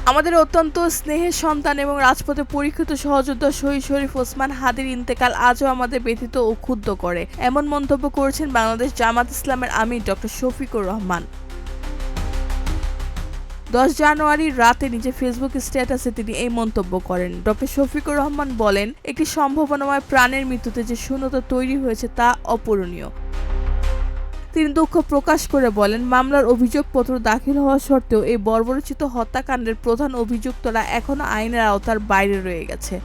আমাদের অত্যন্ত স্নেহের সন্তান এবং রাজপথে পরীক্ষিত সহযোদ্ধা শহীদ শরীফ ওসমান হাদির ইন্তেকাল আজও আমাদের ব্যথিত ও ক্ষুব্ধ করে, এমন মন্তব্য করেছেন বাংলাদেশ জামাত ইসলামের আমির ডক্টর শফিকুর রহমান। 10 জানুয়ারি রাতে নিজের ফেসবুক স্ট্যাটাসে তিনি এই মন্তব্য করেন। ডক্টর শফিকুর রহমান বলেন, একটি সম্ভাবনাময় প্রাণের মৃত্যুতে যে শূন্যতা তৈরি হয়েছে তা অপূরণীয়। তিনি দুঃখ প্রকাশ করে বলেন, মামলার অভিযোগপত্র দাখিল হওয়া সত্ত্বেও এই বর্বরোচিত হত্যাকাণ্ডের প্রধান অভিযুক্তরা এখনও আইনের আওতার বাইরে রয়ে গেছে।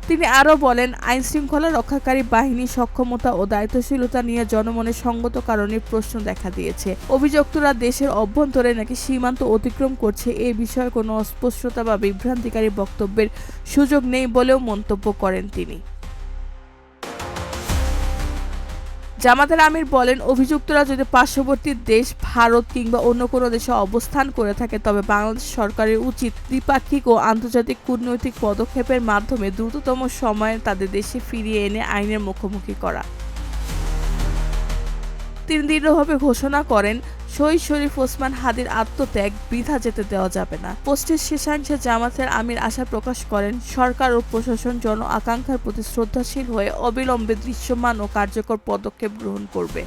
তিনি আরও বলেন, আইনশৃঙ্খলা রক্ষাকারী বাহিনীর সক্ষমতা ও দায়িত্বশীলতা নিয়ে জনমনে সঙ্গত কারণের প্রশ্ন দেখা দিয়েছে। অভিযুক্তরা দেশের অভ্যন্তরে নাকি সীমান্ত অতিক্রম করছে এ বিষয়ে কোনো অস্পষ্টতা বা বিভ্রান্তিকারী বক্তব্যের সুযোগ নেই বলেও মন্তব্য করেন তিনি। জামাতের আমির বলেন, অভিযুক্তরা যদি পার্শ্ববর্তী দেশ ভারত কিংবা অন্য কোনো দেশে অবস্থান করে থাকে তবে বাংলাদেশ সরকারের উচিত দ্বিপাক্ষিক ও আন্তর্জাতিক কূটনৈতিক পদক্ষেপের মাধ্যমে দ্রুততম সময়ে তাদের দেশে ফিরিয়ে এনে আইনের মুখোমুখি করা। তিনি দৃঢ়ভাবে ঘোষণা করেন, শহীদ শরীফ ওসমান হাদির আত্মত্যাগ বৃথা যেতে দেওয়া যাবে না। পোস্টের শেষাংশে জামাতের আমির আশা প্রকাশ করেন, সরকার ও প্রশাসন জন আকাঙ্ক্ষার প্রতি শ্রদ্ধাশীল হয়ে অবিলম্বে দৃশ্যমান ও কার্যকর পদক্ষেপ গ্রহণ করবে।